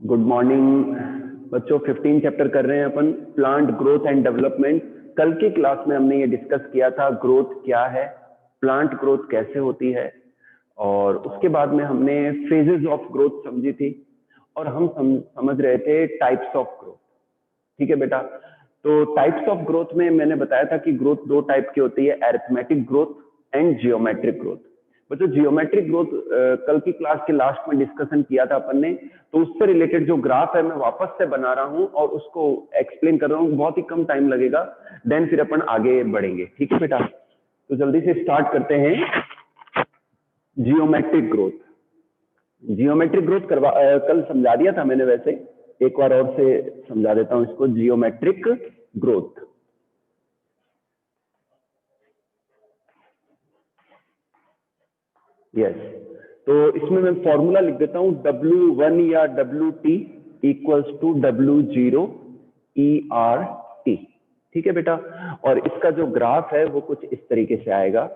Good morning बच्चों। 15 chapter कर रहे हैं अपन, प्लांट ग्रोथ एंड डेवलपमेंट। कल की क्लास में हमने ये डिस्कस किया था ग्रोथ क्या है, प्लांट ग्रोथ कैसे होती है, और उसके बाद में हमने फेजेस ऑफ ग्रोथ समझी थी और हम समझ रहे थे टाइप्स ऑफ ग्रोथ। ठीक है बेटा, तो टाइप्स ऑफ ग्रोथ में मैंने बताया था कि ग्रोथ दो टाइप की होती है, arithmetic growth and geometric growth. बच्चों जियोमेट्रिक ग्रोथ कल की क्लास के लास्ट में डिस्कशन किया था अपन ने, तो उससे रिलेटेड जो ग्राफ है मैं वापस से बना रहा हूं और उसको एक्सप्लेन कर रहा हूं, बहुत ही कम टाइम लगेगा, देन फिर अपन आगे बढ़ेंगे। ठीक है बेटा, तो जल्दी से स्टार्ट करते हैं। जियोमेट्रिक ग्रोथ, जियोमेट्रिक ग्रोथ कल समझा दिया था मैंने, वैसे एक बार और से समझा देता हूं इसको। जियोमेट्रिक ग्रोथ, यस, तो इसमें मैं फॉर्मूला लिख देता हूं, W1 या WT equals to W0 ERT। ठीक है बेटा, और इसका जो ग्राफ है वो कुछ इस तरीके से आएगा।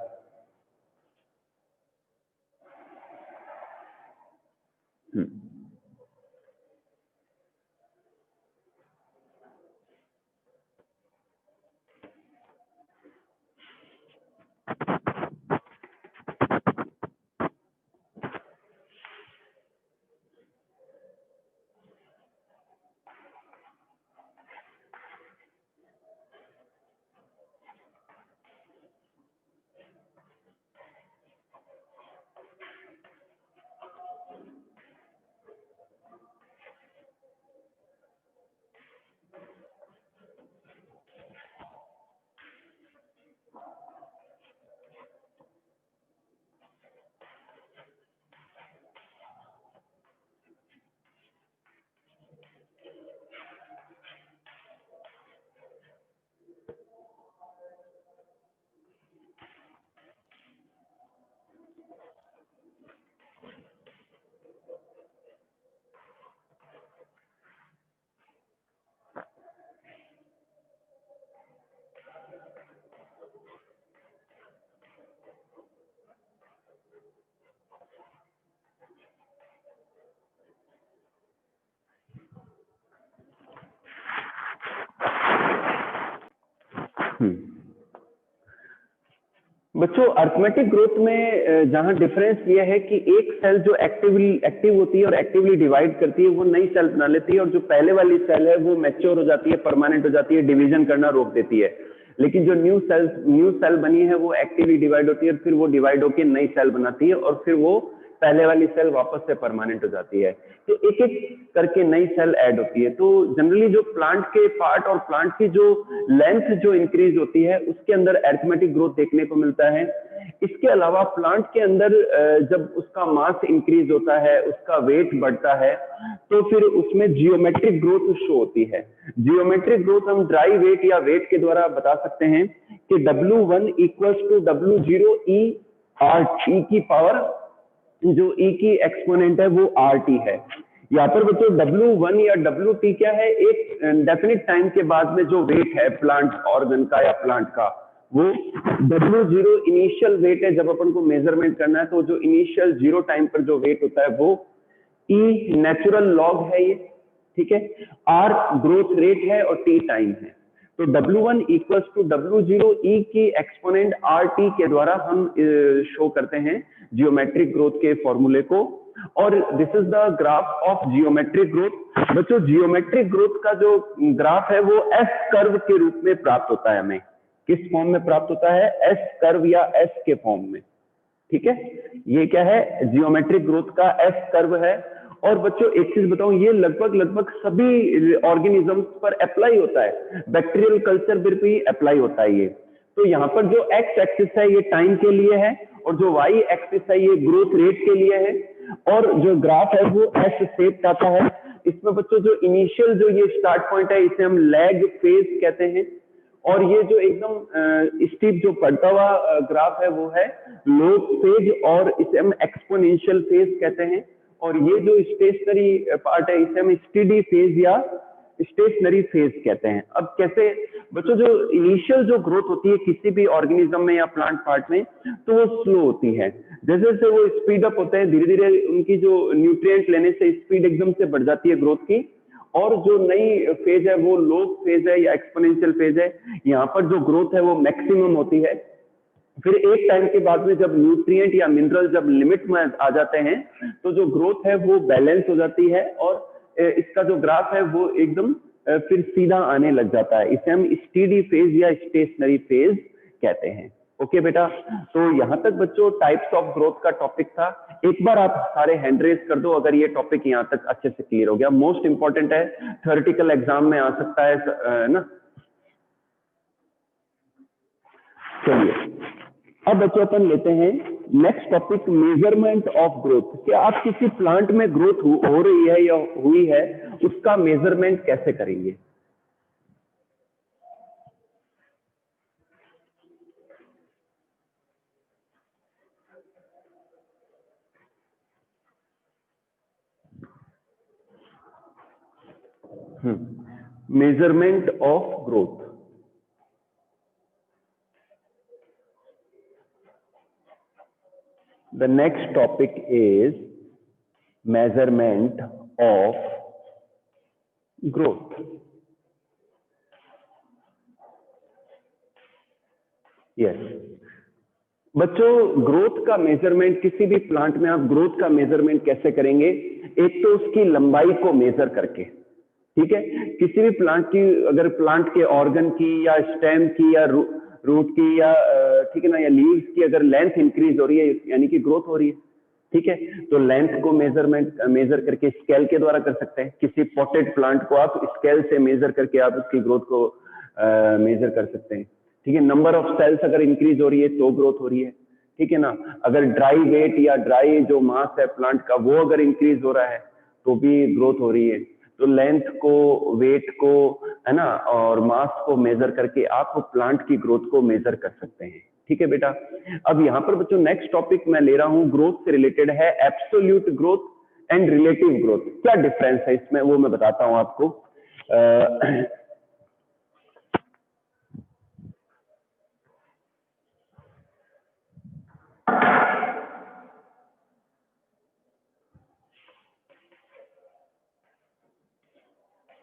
बच्चों अरिथमेटिक ग्रोथ में जहां डिफरेंस ये है कि एक सेल जो एक्टिव होती है और एक्टिवली डिवाइड करती है वो नई सेल बना लेती है, और जो पहले वाली सेल है वो मैच्योर हो जाती है, परमानेंट हो जाती है, डिवीजन करना रोक देती है। लेकिन जो न्यू सेल बनी है वो एक्टिवली डिवाइड होती है, फिर वो डिवाइड होकर नई सेल बनाती है और फिर वो पहले वाली सेल वापस से परमानेंट हो जाती है। तो एक एक करके नई सेल ऐड होती है। तो जनरली जो प्लांट के पार्ट और प्लांट की जो लेंथ जो इंक्रीज होती है उसके अंदर अरिथमेटिक ग्रोथ देखने को मिलता है। इसके अलावा प्लांट के अंदर जब उसका मास इंक्रीज होता है, उसका वेट बढ़ता है, तो फिर उसमें जियोमेट्रिक ग्रोथ शो होती है। जियोमेट्रिक ग्रोथ हम ड्राई वेट या वेट के द्वारा बता सकते हैं कि W1 equals to W0 ERT की पावर, जो E की एक्सपोनेंट है वो RT है। यहाँ पर बच्चों W1 या WT क्या है, एक डेफिनेट टाइम के बाद में जो वेट है प्लांट ऑर्गन का या प्लांट का, वो W0 इनिशियल वेट है। जब अपन को मेजरमेंट करना है तो जो इनिशियल 0 टाइम पर जो वेट होता है वो E नेचुरल लॉग है ये, ठीक है, R ग्रोथ रेट है और T टाइम है। तो W1 equals to W0 E की एक्सपोनेंट RT के द्वारा हम शो करते हैं जियोमेट्रिक ग्रोथ के फॉर्मूले को, और this is the graph of geometric growth. बच्चों जियोमेट्रिक ग्रोथ का जो ग्राफ है वो एस कर्व के रूप में प्राप्त होता है। हमें किस फॉर्म में प्राप्त होता है? एस कर्व या एस के फॉर्म में। ठीक है, ये क्या है? जियोमेट्रिक ग्रोथ का एस कर्व है। और बच्चों एक चीज बताऊं, ये लगभग सभी ऑर्गेनिजम्स पर अप्लाई होता है, बैक्टीरियल कल्चर पर भी अप्लाई होता है ये। तो यहाँ पर जो एक्स एक्सिस है ये टाइम के लिए है, और जो वाई एक्सिस है ये ग्रोथ रेट के लिए है, और जो ग्राफ है वो एस शेप आता है। इसमें बच्चों जो इनिशियल जो ये स्टार्ट पॉइंट है इसे हम लैग फेज कहते हैं, और ये जो एकदम स्टीप जो बढ़ता हुआ ग्राफ है वो है लो फेज, और इसे हम एक्सपोनेंशियल फेज कहते हैं। और ये जो स्टेशनरी पार्ट है इसे हम स्टेडी फेज या स्टेशनरी फेज कहते हैं। अब कैसे बच्चों, जो इनिशियल जो ग्रोथ होती है किसी भी ऑर्गेनिज्म में या प्लांट पार्ट में, तो वो स्लो होती है। जैसे जैसे वो स्पीड अप होते हैं, धीरे धीरे उनकी जो न्यूट्रिएंट लेने से स्पीड एकदम से बढ़ जाती है ग्रोथ की, और जो नई फेज है वो लो फेज है या एक्सपोनेंशियल फेज है। यहाँ पर जो ग्रोथ है वो मैक्सिमम होती है। फिर एक टाइम के बाद में जब न्यूट्रिएंट या मिनरल जब लिमिट में आ जाते हैं, तो जो ग्रोथ है वो बैलेंस हो जाती है, और इसका जो ग्राफ है वो एकदम फिर सीधा आने लग जाता है। इसे हम स्टीडी फेज या स्टेशनरी फेज कहते हैं। ओके बेटा, तो यहाँ तक बच्चों टाइप्स ऑफ ग्रोथ का टॉपिक था। एक बार आप सारे हैंड रेज कर दो अगर ये टॉपिक यहाँ तक अच्छे से क्लियर हो गया। मोस्ट इंपॉर्टेंट है, थ्योरेटिकल एग्जाम में आ सकता है ना। चलिए अब बच्चों अपन लेते हैं next topic, measurement of growth. क्या आप किसी प्लांट में ग्रोथ हो रही है या हुई है, उसका मेजरमेंट कैसे करेंगे? Measurement of growth. The next topic is measurement of growth. Yes. बच्चों ग्रोथ का मेजरमेंट, किसी भी प्लांट में आप ग्रोथ का मेजरमेंट कैसे करेंगे? एक तो उसकी लंबाई को मेजर करके, ठीक है। किसी भी प्लांट की, अगर प्लांट के ऑर्गन की या स्टेम की या रूट की या ठीक है ना, या लीव्स की अगर लेंथ इंक्रीज हो रही है यानी कि ग्रोथ हो रही है, ठीक है। तो लेंथ को मेजर करके स्केल के द्वारा कर सकते हैं। किसी पॉटेड प्लांट को आप स्केल से मेजर करके आप उसकी ग्रोथ को मेजर कर सकते हैं, ठीक है। नंबर ऑफ सेल्स अगर इंक्रीज हो रही है तो ग्रोथ हो रही है, ठीक है ना। अगर ड्राई वेट या ड्राई जो मास है प्लांट का वो अगर इंक्रीज हो रहा है तो भी ग्रोथ हो रही है। तो लेंथ को, वेट को, है ना, और मास को मेजर करके आप प्लांट की ग्रोथ को मेजर कर सकते हैं, ठीक है बेटा। अब यहाँ पर बच्चों नेक्स्ट टॉपिक मैं ले रहा हूँ, ग्रोथ से रिलेटेड है, absolute growth and relative growth. क्या डिफरेंस है इसमें वो मैं बताता हूँ आपको।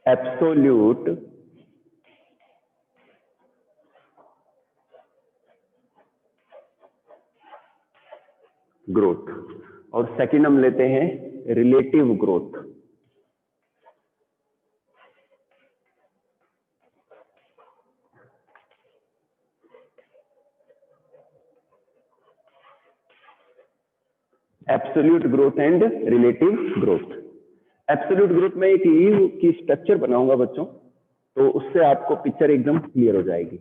एब्सोल्यूट ग्रोथ और सेकंड हम लेते हैं relative growth. Absolute growth and relative growth. Absolute growth में एक लीव की स्ट्रक्चर बनाऊंगा बच्चों, तो उससे आपको पिक्चर एकदम क्लियर हो जाएगी।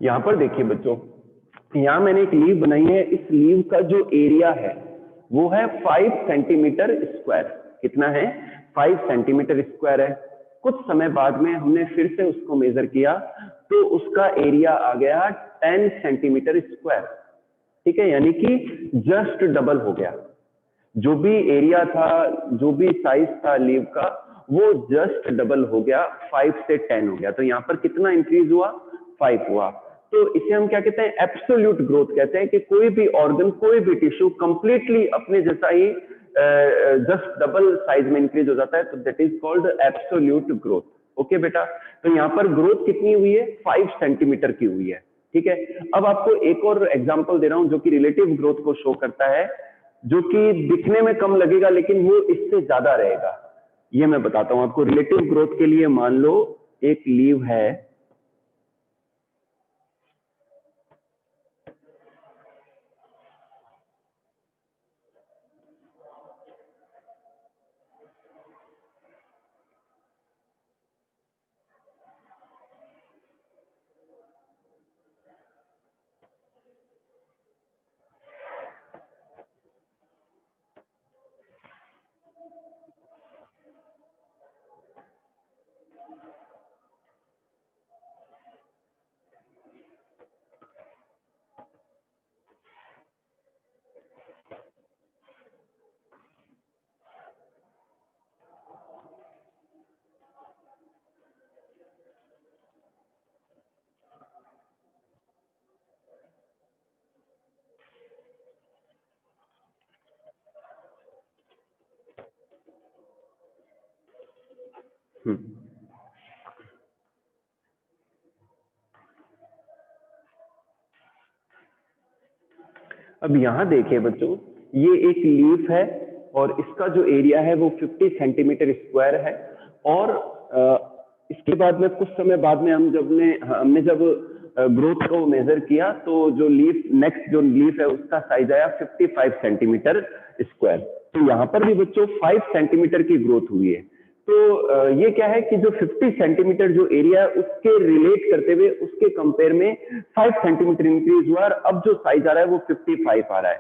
यहां पर देखिए बच्चों, यहां मैंने एक लीव बनाई है। इस लीव का जो एरिया है वो है 5 सेंटीमीटर स्क्वायर। कितना है? 5 सेंटीमीटर स्क्वायर है। कुछ समय बाद में हमने फिर से उसको मेजर किया तो उसका एरिया आ गया 10 सेंटीमीटर स्क्वायर, ठीक है। यानी कि जस्ट डबल हो गया। जो भी एरिया था, जो भी साइज था लीव का, वो जस्ट डबल हो गया, 5 से 10 हो गया। तो यहाँ पर कितना इंक्रीज हुआ? 5 हुआ। तो इसे हम क्या कहते हैं? एब्सोल्यूट ग्रोथ कहते हैं कि कोई भी ऑर्गन, कोई भी टिश्यू कंप्लीटली अपने जैसा ही जस्ट डबल साइज में इंक्रीज हो जाता है, तो that is called absolute growth. Okay बेटा, तो यहाँ पर ग्रोथ कितनी हुई है, 5 सेंटीमीटर की हुई है। ठीक है, अब आपको एक और एग्जांपल दे रहा हूं जो कि रिलेटिव ग्रोथ को शो करता है, जो कि दिखने में कम लगेगा लेकिन वो इससे ज्यादा रहेगा। ये मैं बताता हूं आपको। रिलेटिव ग्रोथ के लिए मान लो एक लीव है, अब यहां देखिए बच्चों, ये एक लीफ है और इसका जो एरिया है वो 50 सेंटीमीटर स्क्वायर है। और इसके बाद में कुछ समय बाद में हमने जब ग्रोथ को मेजर किया तो जो लीफ, नेक्स्ट जो लीफ है उसका साइज आया 55 सेंटीमीटर स्क्वायर। तो यहाँ पर भी बच्चों 5 सेंटीमीटर की ग्रोथ हुई है। तो ये क्या है कि जो 50 सेंटीमीटर जो एरिया है उसके रिलेट करते हुए उसके कंपेयर में 5 सेंटीमीटर इंक्रीज हुआ और अब जो साइज आ रहा है वो 55 आ रहा है।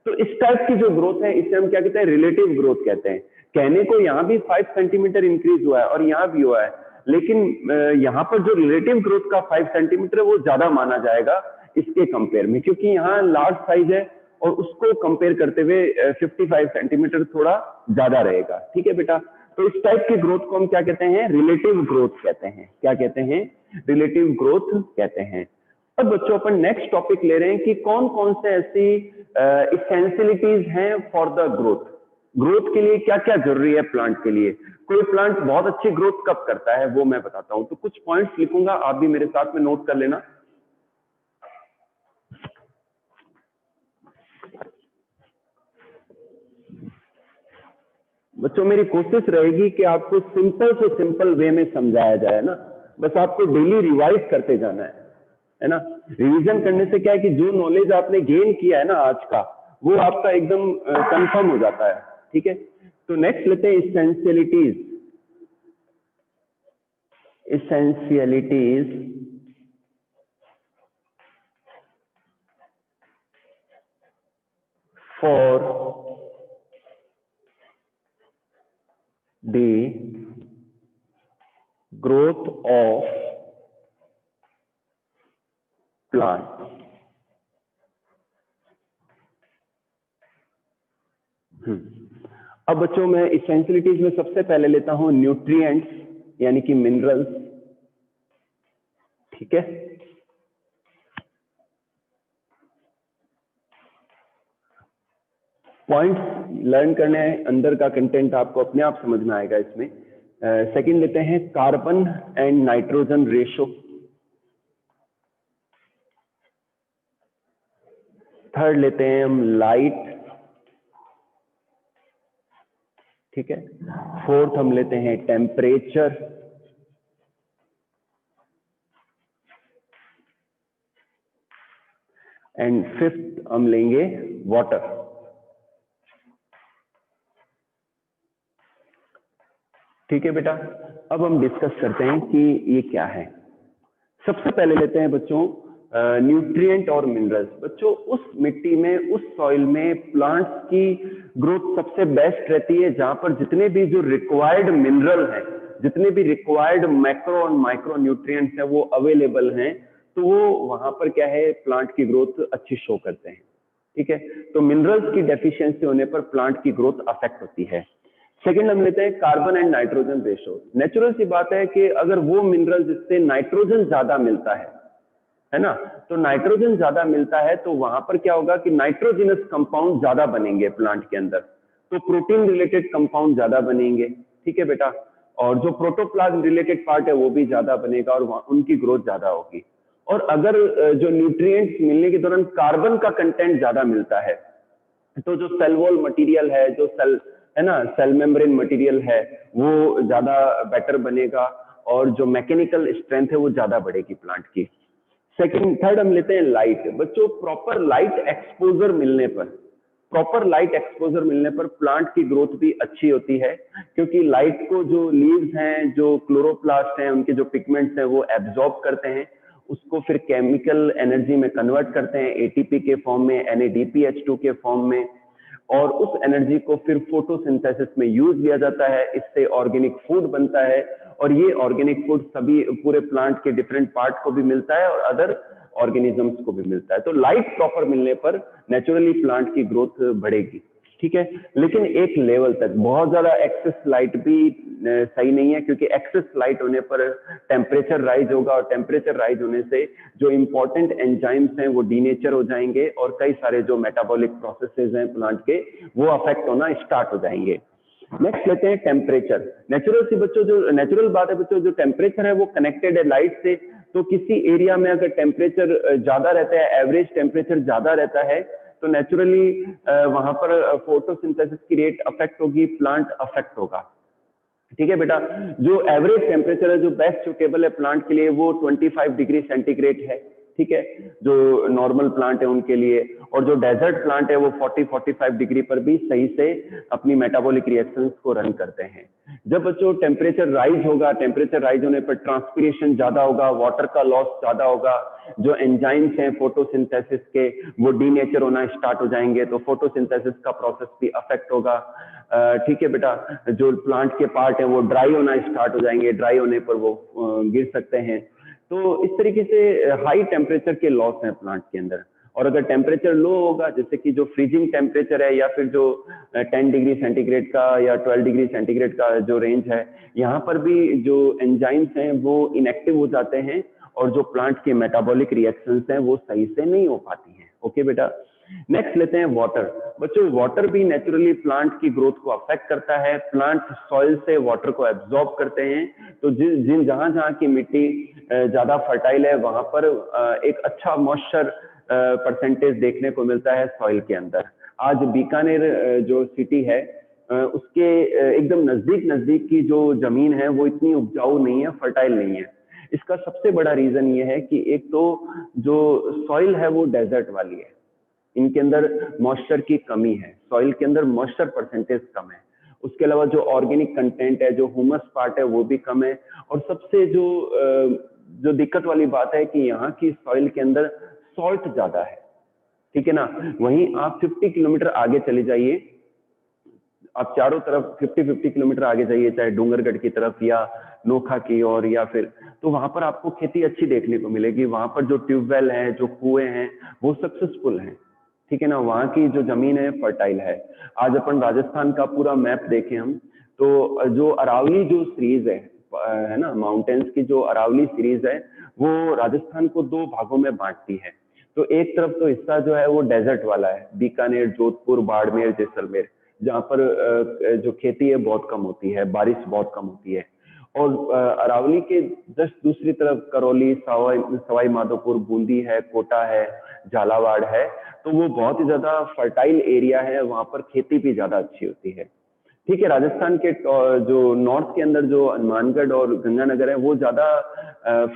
तो इस टाइप की जो ग्रोथ है इसे हम क्या कहते हैं, रिलेटिव ग्रोथ कहते हैं। कहने को यहाँ भी 5 सेंटीमीटर इंक्रीज हुआ है और यहाँ भी हुआ है, लेकिन यहाँ पर जो रिलेटिव ग्रोथ का 5 सेंटीमीटर है वो ज्यादा माना जाएगा इसके कंपेयर में, क्योंकि यहाँ लार्ज साइज है और उसको कंपेयर करते हुए 55 सेंटीमीटर थोड़ा ज्यादा रहेगा। ठीक है बेटा, तो इस टाइप की ग्रोथ को हम क्या कहते हैं, रिलेटिव ग्रोथ कहते हैं। क्या कहते हैं, रिलेटिव ग्रोथ कहते हैं। अब बच्चों अपन नेक्स्ट टॉपिक ले रहे हैं कि कौन कौन से ऐसी इसेंशियलिटीज हैं फॉर द ग्रोथ। ग्रोथ के लिए क्या क्या जरूरी है प्लांट के लिए। कोई प्लांट बहुत अच्छी ग्रोथ कब करता है वो मैं बताता हूं। तो कुछ पॉइंट्स लिखूंगा, आप भी मेरे साथ में नोट कर लेना। बच्चों मेरी कोशिश रहेगी कि आपको सिंपल से सिंपल वे में समझाया जाए ना, बस आपको डेली रिवाइज करते जाना है ना। रिवीजन करने से क्या है कि जो नॉलेज आपने गेन किया है ना आज का, वो आपका एकदम कंफर्म हो जाता है। ठीक है, तो नेक्स्ट लेते हैं इसेंशियलिटीज। इसेंशियलिटीज for the growth of plant। अब बच्चों मैं इसेंशियलिटीज में सबसे पहले लेता हूं न्यूट्रिएंट्स यानी कि मिनरल्स। ठीक है, पॉइंट्स लर्न करने हैं, अंदर का कंटेंट आपको अपने आप समझ में आएगा इसमें। सेकंड लेते हैं carbon and nitrogen ratio. Third लेते हैं हम लाइट। ठीक है, फोर्थ हम लेते हैं टेम्परेचर। एंड फिफ्थ हम लेंगे वाटर। ठीक है बेटा, अब हम डिस्कस करते हैं कि ये क्या है। सबसे पहले लेते हैं बच्चों न्यूट्रिएंट और मिनरल्स। बच्चों उस मिट्टी में, उस सॉइल में प्लांट्स की ग्रोथ सबसे बेस्ट रहती है जहां पर जितने भी जो रिक्वायर्ड मिनरल हैं, जितने भी रिक्वायर्ड मैक्रो और माइक्रो न्यूट्रिएंट्स हैं वो अवेलेबल हैं, तो वो वहां पर क्या है, प्लांट की ग्रोथ अच्छी शो करते हैं। ठीक है, तो मिनरल्स की डेफिशिएंसी होने पर प्लांट की ग्रोथ अफेक्ट होती है। सेकंड हम लेते हैं carbon and nitrogen ratio. Natural सी बात है कि अगर वो मिनरल जिससे नाइट्रोजन ज्यादा मिलता है ना, तो नाइट्रोजन ज्यादा मिलता है तो वहां पर क्या होगा कि नाइट्रोजिनस कंपाउंड ज्यादा बनेंगे प्लांट के अंदर, तो प्रोटीन रिलेटेड कंपाउंड ज्यादा बनेंगे। ठीक है बेटा, और जो प्रोटोप्लाज्म रिलेटेड पार्ट है वो भी ज्यादा बनेगा और उनकी ग्रोथ ज्यादा होगी। और अगर जो न्यूट्रिएंट्स मिलने के दौरान कार्बन का कंटेंट ज्यादा मिलता है तो जो सेल वॉल मटेरियल है, जो सेल है ना, सेल मेम्ब्रेन मटेरियल है, वो ज्यादा बेटर बनेगा और जो मैकेनिकल स्ट्रेंथ है वो ज्यादा बढ़ेगी प्लांट की। सेकंड थर्ड हम लेते हैं लाइट। बच्चों प्रॉपर लाइट एक्सपोजर मिलने पर, प्रॉपर लाइट एक्सपोजर मिलने पर प्लांट की ग्रोथ भी अच्छी होती है, क्योंकि लाइट को जो लीव्स हैं, जो क्लोरोप्लास्ट हैं, उनके जो पिगमेंट्स हैं वो एब्जॉर्ब करते हैं, उसको फिर केमिकल एनर्जी में कन्वर्ट करते हैं एटीपी के फॉर्म में, NADPH2 के फॉर्म में, और उस एनर्जी को फिर फोटोसिंथेसिस में यूज किया जाता है। इससे ऑर्गेनिक फूड बनता है और ये ऑर्गेनिक फूड सभी पूरे प्लांट के डिफरेंट पार्ट को भी मिलता है और अदर ऑर्गेनिजम्स को भी मिलता है। तो लाइट प्रॉपर मिलने पर नेचुरली प्लांट की ग्रोथ बढ़ेगी, ठीक है। लेकिन एक लेवल तक, बहुत ज्यादा एक्सेस लाइट भी सही नहीं है, क्योंकि एक्सेस लाइट होने पर टेम्परेचर राइज होगा और टेम्परेचर राइज होने से जो इंपॉर्टेंट एंजाइम्स हैं वो डीनेचर हो जाएंगे और कई सारे जो मेटाबॉलिक प्रोसेसेस हैं प्लांट के वो अफेक्ट होना स्टार्ट हो जाएंगे। नेक्स्ट लेते हैं टेम्परेचर। नेचुरल सी बच्चों, जो नेचुरल बात है बच्चों, जो टेम्परेचर है वो कनेक्टेड है लाइट से। तो किसी एरिया में अगर टेम्परेचर ज्यादा रहता है, एवरेज टेम्परेचर ज्यादा रहता है, तो नेचुरली वहां पर फोटोसिंथेसिस की रेट अफेक्ट होगी, प्लांट अफेक्ट होगा, ठीक है बेटा। जो एवरेज टेम्परेचर है, जो बेस्ट सुटेबल है प्लांट के लिए, वो 25 डिग्री सेंटीग्रेड है, ठीक है, जो नॉर्मल प्लांट है उनके लिए। और जो डेजर्ट प्लांट है वो 40-45 डिग्री पर भी सही से अपनी मेटाबॉलिक रिएक्शंस को रन करते हैं। जब बच्चों टेम्परेचर राइज होगा, टेम्परेचर राइज होने पर ट्रांसपीरेशन ज्यादा होगा, वाटर का लॉस ज्यादा होगा, जो एंजाइम्स हैं फोटोसिंथेसिस के वो डीनेचर होना स्टार्ट हो जाएंगे, तो फोटोसिंथेसिस का प्रोसेस भी अफेक्ट होगा, ठीक है बेटा। जो प्लांट के पार्ट है वो ड्राई होना स्टार्ट हो जाएंगे, ड्राई होने पर वो गिर सकते हैं। तो इस तरीके से हाई टेम्परेचर के लॉस हैं प्लांट के अंदर। और अगर टेम्परेचर लो होगा, जैसे कि जो फ्रीजिंग टेम्परेचर है या फिर जो 10 डिग्री सेंटीग्रेड का या 12 डिग्री सेंटीग्रेड का जो रेंज है, यहाँ पर भी जो एंजाइम्स हैं वो इनएक्टिव हो जाते हैं और जो प्लांट के मेटाबॉलिक रिएक्शंस हैं वो सही से नहीं हो पाती हैं। ओके बेटा। नेक्स्ट लेते हैं वाटर। बच्चों वाटर भी नेचुरली प्लांट की ग्रोथ को अफेक्ट करता है। प्लांट सॉइल से वाटर को एब्जॉर्ब करते हैं, तो जिन जहां जहां की मिट्टी ज्यादा फर्टाइल है वहां पर एक अच्छा मॉइस्चर परसेंटेज देखने को मिलता है सॉइल के अंदर। आज बीकानेर जो सिटी है उसके एकदम नजदीक नजदीक की जो जमीन है वो इतनी उपजाऊ नहीं है, फर्टाइल नहीं है। इसका सबसे बड़ा रीजन ये है कि एक तो जो सॉइल है वो डेजर्ट वाली है, इनके अंदर मॉइस्चर की कमी है, सॉइल के अंदर मॉइस्चर परसेंटेज कम है। उसके अलावा जो ऑर्गेनिक कंटेंट है, जो ह्यूमस पार्ट है वो भी कम है। और सबसे जो दिक्कत वाली बात है कि यहाँ की सॉइल के अंदर सॉल्ट ज्यादा है, ठीक है ना। वहीं आप 50 किलोमीटर आगे चले जाइए, आप चारों तरफ 50-50 किलोमीटर आगे जाइए, चाहे डूंगरगढ़ की तरफ या नोखा की ओर, या फिर तो वहां पर आपको खेती अच्छी देखने को मिलेगी। वहां पर जो ट्यूबवेल हैं, जो कुएं हैं वो सक्सेसफुल हैं, ठीक है ना। वहां की जो जमीन है फर्टाइल है। आज अपन राजस्थान का पूरा मैप देखें हम, तो जो अरावली जो सीरीज है ना, माउंटेन्स की जो अरावली सीरीज है वो राजस्थान को दो भागों में बांटती है। तो एक तरफ तो हिस्सा जो है वो डेजर्ट वाला है, बीकानेर, जोधपुर, बाड़मेर, जैसलमेर, जहाँ पर जो खेती है बहुत कम होती है, बारिश बहुत कम होती है। और अरावली के जस्ट दूसरी तरफ करौली, सवाई माधोपुर, बूंदी है, कोटा है, झालावाड़ है, तो वो बहुत ही ज्यादा फर्टाइल एरिया है, वहां पर खेती भी ज्यादा अच्छी होती है, ठीक है। राजस्थान के जो नॉर्थ के अंदर जो हनुमानगढ़ और गंगानगर है वो ज्यादा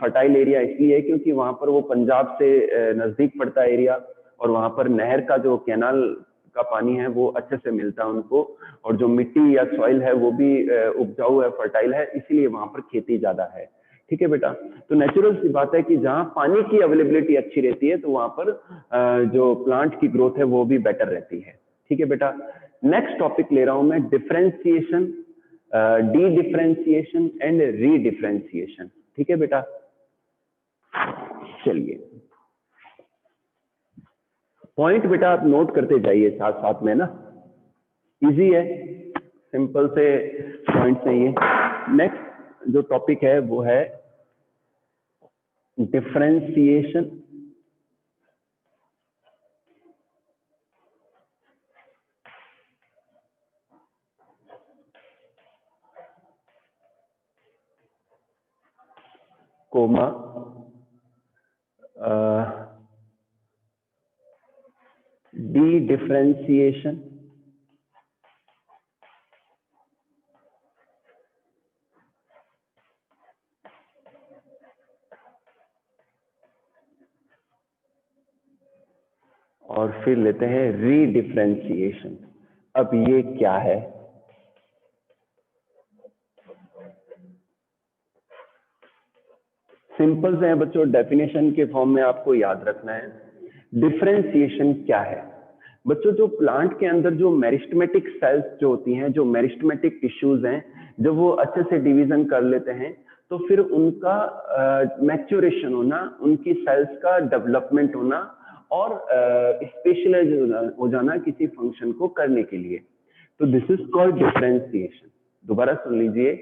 फर्टाइल एरिया इसलिए है क्योंकि वहां पर वो पंजाब से नजदीक पड़ता है एरिया, और वहां पर नहर का जो कैनाल का पानी है वो अच्छे से मिलता है उनको, और जो मिट्टी या सॉइल है वो भी उपजाऊ है, फर्टाइल है, इसीलिए वहां पर खेती ज्यादा है, ठीक है बेटा। तो नेचुरल सी बात है कि जहां पानी की अवेलेबिलिटी अच्छी रहती है तो वहां पर जो प्लांट की ग्रोथ है वो भी बेटर रहती है, ठीक है बेटा। नेक्स्ट टॉपिक ले रहा हूं मैं, differentiation, D differentiation and re differentiation, ठीक है बेटा। चलिए पॉइंट बेटा आप नोट करते जाइए साथ साथ में ना, इजी है, सिंपल से पॉइंट्स हैं ये। नेक्स्ट जो टॉपिक है वो है डिफरेंशिएशन कोमा डी डिफरेंशिएशन, और फिर लेते हैं रीडिफरेंशिएशन। अब ये क्या है? सिंपल से है बच्चों, डेफिनेशन के फॉर्म में आपको याद रखना है। डिफरेंशिएशन क्या है बच्चों? जो प्लांट के अंदर जो मेरिस्टेमेटिक सेल्स जो होती हैं, जो मेरिस्टेमेटिक टिश्यूज हैं, जब वो अच्छे से डिवीजन कर लेते हैं तो फिर उनका मैच्योरेशन होना, उनकी सेल्स का डेवलपमेंट होना और स्पेशलाइज हो जाना किसी फंक्शन को करने के लिए, तो दिस इज कॉल्ड डिफरेंशिएशन। दोबारा सुन लीजिए,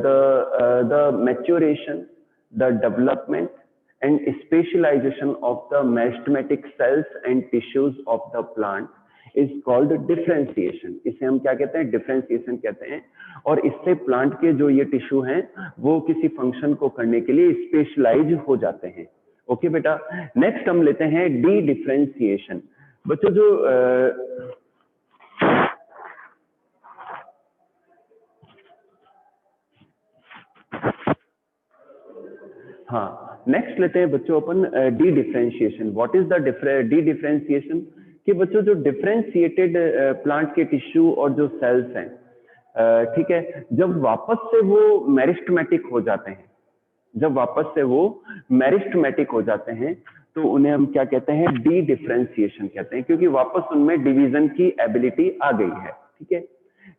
the maturation, the development and specialization of the meristematic cells and tissues of the plant is called differentiation। इसे हम क्या कहते हैं? डिफरेंशिएशन कहते हैं। और इससे प्लांट के जो ये टिश्यू हैं वो किसी फंक्शन को करने के लिए स्पेशलाइज हो जाते हैं। ओके बेटा, नेक्स्ट हम लेते हैं डी डिफरेंशिएशन। बच्चों जो हाँ, नेक्स्ट लेते हैं बच्चों अपन de differentiation. What is the de differentiation? कि बच्चों जो डिफरेंशिएटेड प्लांट के टिश्यू और जो सेल्स हैं, ठीक है, जब वापस से वो मेरिस्टेमेटिक हो जाते हैं, जब वापस से वो मेरिस्टेमेटिक हो जाते हैं तो उन्हें हम क्या कहते हैं? डी डिफरेंशिएशन कहते हैं, क्योंकि वापस उनमें डिवीजन की एबिलिटी आ गई है। ठीक है,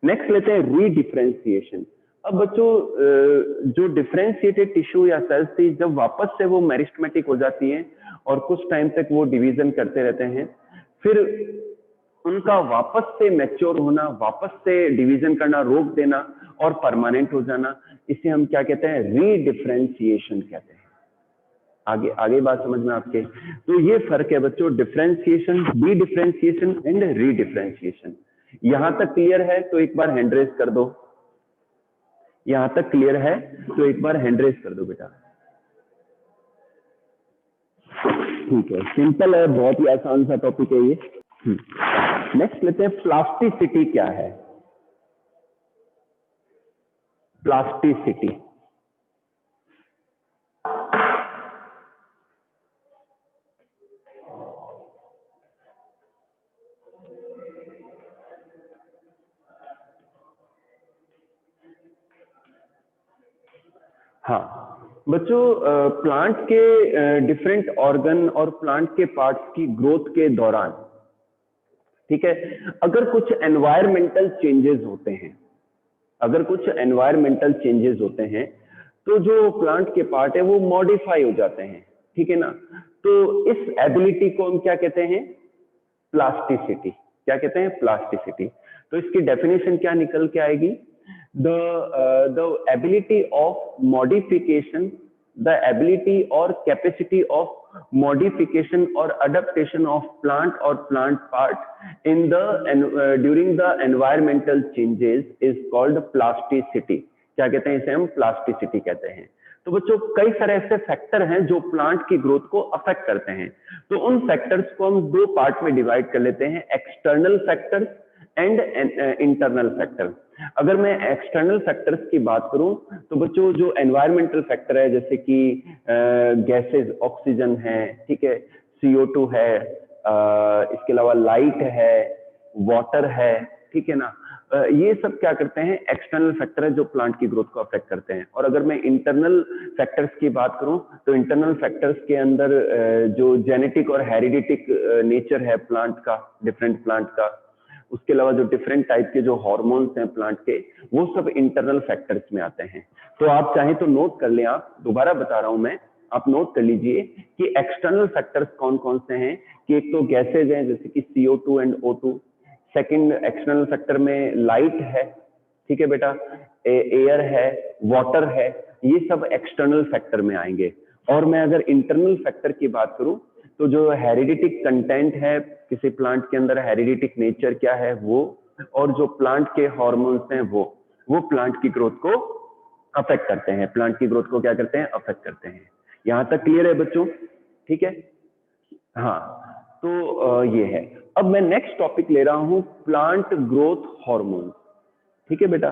नेक्स्ट लेते हैं रीडिफरेंशिएशन। अब बच्चों जो डिफरेंशिएटेड टिश्यू या सेल्स थी, जब वापस से वो मेरिस्टेमेटिक हो जाती हैं और कुछ टाइम तक वो डिवीजन करते रहते हैं, फिर उनका वापस से मैच्योर होना, वापस से डिवीजन करना रोक देना और परमानेंट हो जाना, इसे हम क्या कहते हैं? रीडिफरेंशिएशन कहते हैं। आगे आगे बात समझ में आपके? तो ये फर्क है बच्चों, डिफरेंशिएशन, डी डिफरेंशिएशन एंड रीडिफरेंशिएशन। यहां तक क्लियर है तो एक बार हैंड रेज कर दो। यहां तक क्लियर है तो एक बार हैंड रेज कर दो बेटा। ठीक है, सिंपल है, बहुत ही आसान सा टॉपिक है ये। नेक्स्ट लेते हैं प्लास्टिसिटी क्या है? प्लास्टिसिटी, हाँ बच्चों, प्लांट के डिफरेंट ऑर्गन और प्लांट के पार्ट्स की ग्रोथ के दौरान, ठीक है, अगर कुछ एनवायरमेंटल चेंजेस होते हैं, अगर कुछ एनवायरमेंटल चेंजेस होते हैं तो जो प्लांट के पार्ट है वो मॉडिफाई हो जाते हैं। ठीक है ना? तो इस एबिलिटी को हम क्या कहते हैं? प्लास्टिसिटी। क्या कहते हैं? प्लास्टिसिटी। तो इसकी डेफिनेशन क्या निकल के आएगी? the ability of modification, the ability or capacity of modification or adaptation of plant or plant part in the during the environmental changes is called plasticity। क्या कहते हैं? इसे हम प्लास्टिसिटी कहते हैं। तो बच्चों कई सारे ऐसे फैक्टर हैं जो प्लांट की ग्रोथ को अफेक्ट करते हैं, तो उन फैक्टर्स को हम दो पार्ट में डिवाइड कर लेते हैं, external factors and internal factor. अगर मैं एक्सटर्नल फैक्टर्स की बात करूं तो बच्चों जो एनवायरमेंटल फैक्टर है, जैसे कि गैसेस, ऑक्सीजन है, ठीक है, CO2 है, इसके अलावा लाइट है, वाटर है, ठीक है ना, ये सब क्या करते हैं? एक्सटर्नल फैक्टर है जो प्लांट की ग्रोथ को अफेक्ट करते हैं। और अगर मैं इंटरनल फैक्टर्स की बात करूं तो इंटरनल फैक्टर्स के अंदर जो जेनेटिक और हेरिडिटिक नेचर है प्लांट का, डिफरेंट प्लांट का, उसके अलावा जो डिफरेंट टाइप के जो हार्मोन्स हैं प्लांट के, वो सब इंटरनल फैक्टर्स में आते हैं। तो आप चाहे तो नोट कर लें, आप दोबारा बता रहा हूं मैं, आप नोट कर लीजिए कि एक्सटर्नल फैक्टर्स कौन कौन से हैं। कि एक तो गैसेज हैं जैसे कि CO2 and O2, second external factor में लाइट है, ठीक है बेटा, एयर है, वाटर है, ये सब एक्सटर्नल फैक्टर में आएंगे। और मैं अगर इंटरनल फैक्टर की बात करूं तो जो हेरिडिटिक कंटेंट है किसी प्लांट के अंदर, हेरिडिटिक नेचर क्या है वो, और जो प्लांट के हार्मोन्स हैं वो प्लांट की ग्रोथ को अफेक्ट करते हैं, प्लांट की ग्रोथ को क्या करते हैं, अफेक्ट करते हैं। यहां तक क्लियर है बच्चों? ठीक है, हाँ। तो ये है। अब मैं नेक्स्ट टॉपिक ले रहा हूं, प्लांट ग्रोथ हार्मोन। ठीक है बेटा,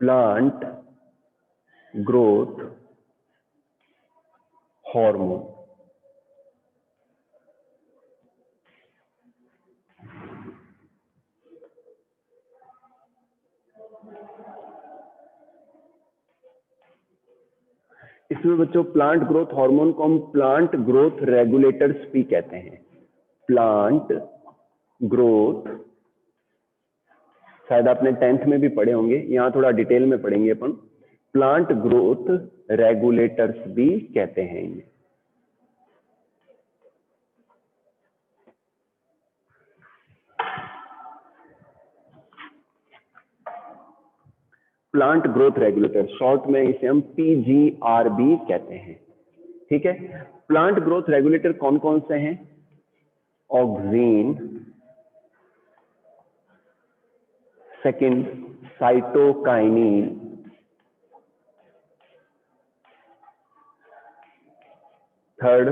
प्लांट ग्रोथ हार्मोन। इसमें बच्चों प्लांट ग्रोथ हार्मोन को हम प्लांट ग्रोथ रेगुलेटर्स भी कहते हैं। प्लांट ग्रोथ, शायद आपने 10th में भी पढ़े होंगे, यहां थोड़ा डिटेल में पढ़ेंगे अपन। प्लांट ग्रोथ रेगुलेटर्स भी कहते हैं इन्हें। प्लांट ग्रोथ रेगुलेटर, शॉर्ट में इसे हम PGRB कहते हैं। ठीक है, प्लांट ग्रोथ रेगुलेटर कौन कौन से हैं? Oxygen, second cytokinin, third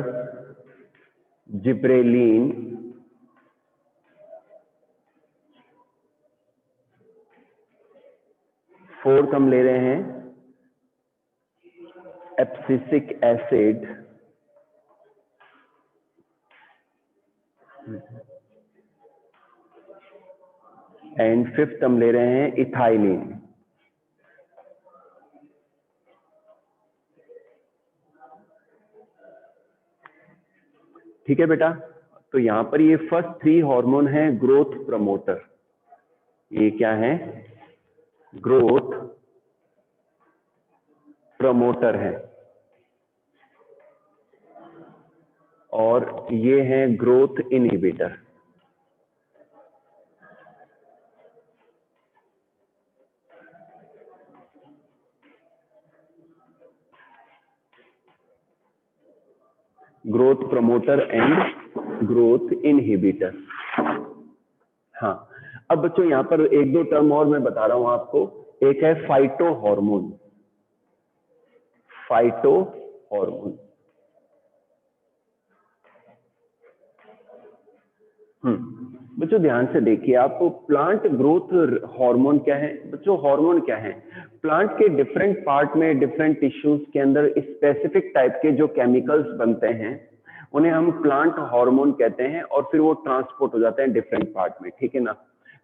gibberellin, fourth हम ले रहे हैं एब्सिसिक एसिड, एंड फिफ्थ हम ले रहे हैं इथाइलिन। ठीक है बेटा, तो यहां पर ये फर्स्ट 3 हार्मोन है ग्रोथ प्रमोटर। ये क्या है? ग्रोथ प्रमोटर है, और ये है growth inhibitor. Growth promoter and growth inhibitor. हाँ, अब बच्चों यहां पर एक दो टर्म और मैं बता रहा हूं आपको। एक है फाइटो हार्मोन। फाइटो हार्मोन, बच्चों ध्यान से देखिए आप, प्लांट ग्रोथ हार्मोन क्या है? बच्चों हार्मोन क्या है? प्लांट के डिफरेंट पार्ट में, डिफरेंट टिश्यूज के अंदर स्पेसिफिक टाइप के जो केमिकल्स बनते हैं, उन्हें हम प्लांट हार्मोन कहते हैं, और फिर वो ट्रांसपोर्ट हो जाते हैं डिफरेंट पार्ट में। ठीक है ना?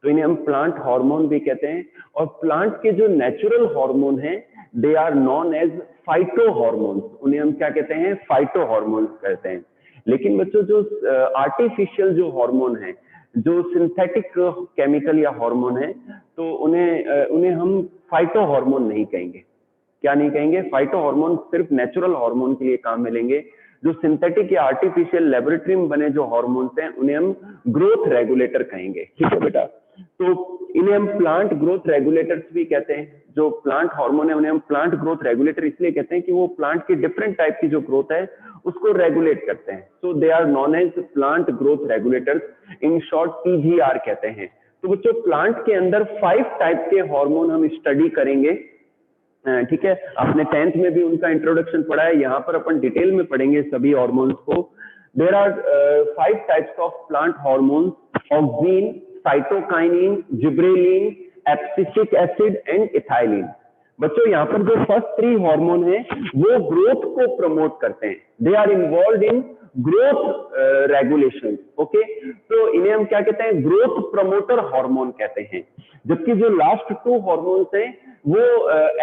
तो इन्हें हम प्लांट हार्मोन भी कहते हैं। और प्लांट के जो नेचुरल हार्मोन हैं, they are known as phyto hormones. उन्हें हम क्या कहते हैं? फाइटो हार्मोन्स कहते हैं। लेकिन बच्चों जो आर्टिफिशियल जो हार्मोन है, जो सिंथेटिक केमिकल या हार्मोन है, तो उन्हें हम फाइटो हार्मोन नहीं कहेंगे। क्या नहीं कहेंगे? फाइटो हार्मोन सिर्फ नेचुरल हार्मोन के लिए काम में लेंगे। जो सिंथेटिक या आर्टिफिशियल लेबोरेटरी में बने जो हार्मोन्स हैं, उन्हें हम ग्रोथ रेगुलेटर कहेंगे। ठीक है बेटा? तो इन्हें हम प्लांट ग्रोथ रेगुलेटर्स भी कहते हैं। जो प्लांट हार्मोन है, उन्हें हम प्लांट ग्रोथ रेगुलेटर इसलिए कहते हैं कि वो प्लांट की डिफरेंट टाइप की जो ग्रोथ है उसको रेगुलेट करते हैं। So they are known as plant growth regulators, in short PGR कहते हैं। तो बच्चों प्लांट के अंदर 5 टाइप के हार्मोन हम स्टडी करेंगे। ठीक है, आपने 10th में भी उनका इंट्रोडक्शन पढ़ा है, यहाँ पर अपन डिटेल में पढ़ेंगे सभी हार्मोन्स को। There are 5 types of plant hormones, auxin, cytokinin, gibberellin, abscisic acid and ethylene. बच्चों यहाँ पर जो फर्स्ट 3 हार्मोन है वो ग्रोथ को प्रमोट करते हैं। They are involved in growth regulation. Okay, तो इन्हें हम क्या कहते हैं? ग्रोथ प्रमोटर हार्मोन कहते हैं। जबकि जो लास्ट 2 हार्मोन्स हैं वो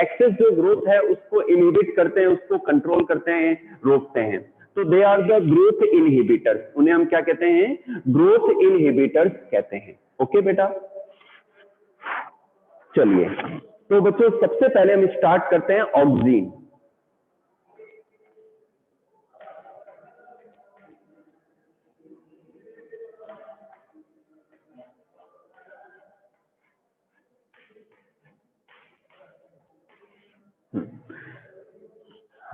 एक्सेस जो ग्रोथ है उसको इनहिबिट करते हैं, उसको कंट्रोल करते हैं, रोकते हैं। तो they are the growth inhibitors. उन्हें हम क्या कहते हैं? ग्रोथ इनहिबिटर्स कहते हैं। ओके बेटा, चलिए तो बच्चों सबसे पहले हम स्टार्ट करते हैं ऑक्सीन।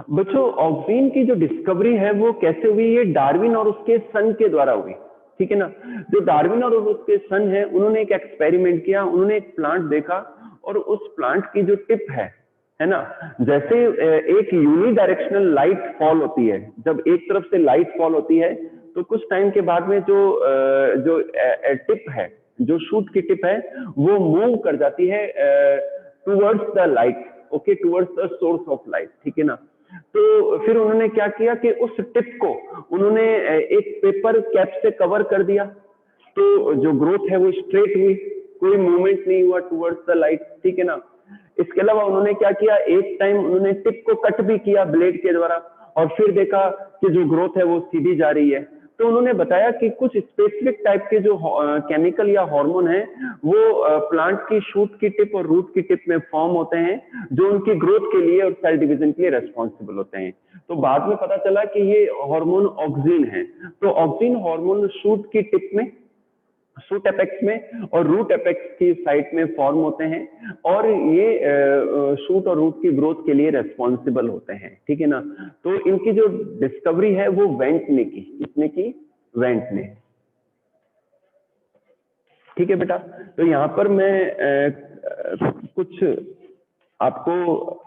बच्चों ऑक्सीजन की जो डिस्कवरी है वो कैसे हुई, ये डार्विन और उसके सन के द्वारा हुई, ठीक है ना। जो डार्विन और उसके सन है उन्होंने एक एक्सपेरिमेंट किया, उन्होंने एक प्लांट देखा और उस प्लांट की जो टिप है ना, जैसे एक यूनिडायरेक्शनल लाइट फॉल होती है, जब एक तरफ से लाइट फॉल होती है तो कुछ टाइम के बाद में जो टिप है, जो शूट की टिप है वो मूव कर जाती है towards the light, okay, towards the source of light, ठीक है ना। तो फिर उन्होंने क्या किया कि उस टिप को उन्होंने एक पेपर कैप से कवर कर दिया, तो जो ग्रोथ है वो स्ट्रेट हुई, कोई मूवमेंट नहीं हुआ टूवर्ड्स द लाइट, ठीक है ना। इसके अलावा उन्होंने क्या किया, एक टाइम उन्होंने टिप को कट भी किया ब्लेड के द्वारा और फिर देखा कि जो ग्रोथ है वो सीधी जा रही है। तो उन्होंने बताया कि कुछ स्पेसिफिक टाइप के जो केमिकल या हार्मोन है वो प्लांट की शूट की टिप और रूट की टिप में फॉर्म होते हैं, जो उनकी ग्रोथ के लिए और सेल डिवीजन के लिए रेस्पॉन्सिबल होते हैं। तो बाद में पता चला कि ये हार्मोन ऑक्सिन है। तो ऑक्सिन हार्मोन शूट की टिप में, शूट एपेक्स में और रूट एपेक्स की साइट में फॉर्म होते हैं और ये शूट और रूट की ग्रोथ के लिए रेस्पॉन्सिबल होते हैं, ठीक है ना। तो इनकी जो डिस्कवरी है वो वेंट ने की, किसने की, वेंट ने, ठीक है बेटा। तो यहाँ पर मैं कुछ आपको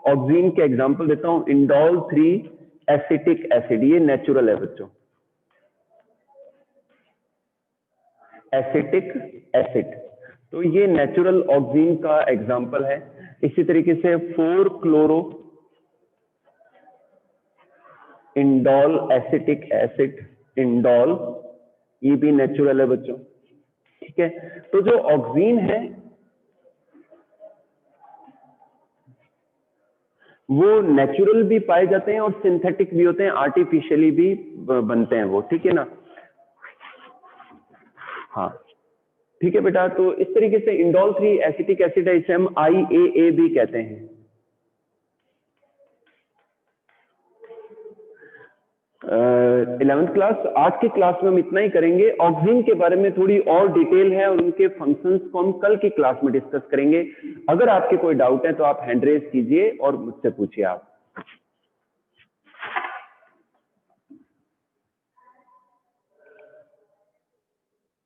ऑक्सिन के एग्जांपल देता हूँ। इंडोल 3 एसिटिक एसिड, ये नेचुरल है बच्चों, एसिटिक एसिड, तो ये नेचुरल ऑक्सिन का एग्जांपल है। इसी तरीके से 4 chloro indole acetic acid, indole, ये भी नेचुरल है बच्चों, ठीक है। तो जो ऑक्सिन है वो नेचुरल भी पाए जाते हैं और सिंथेटिक भी होते हैं, आर्टिफिशियली भी बनते हैं वो, ठीक है ना। हाँ ठीक है बेटा। तो इस तरीके से इंडोल 3 एसिटिक एसिड है, इसे हम IAA भी कहते हैं। 11th क्लास, आज की क्लास में हम इतना ही करेंगे। ऑक्सिन के बारे में थोड़ी और डिटेल है और उनके फंक्शंस को हम कल की क्लास में डिस्कस करेंगे। अगर आपके कोई डाउट है तो आप हैंड रेज कीजिए और मुझसे पूछिए आप।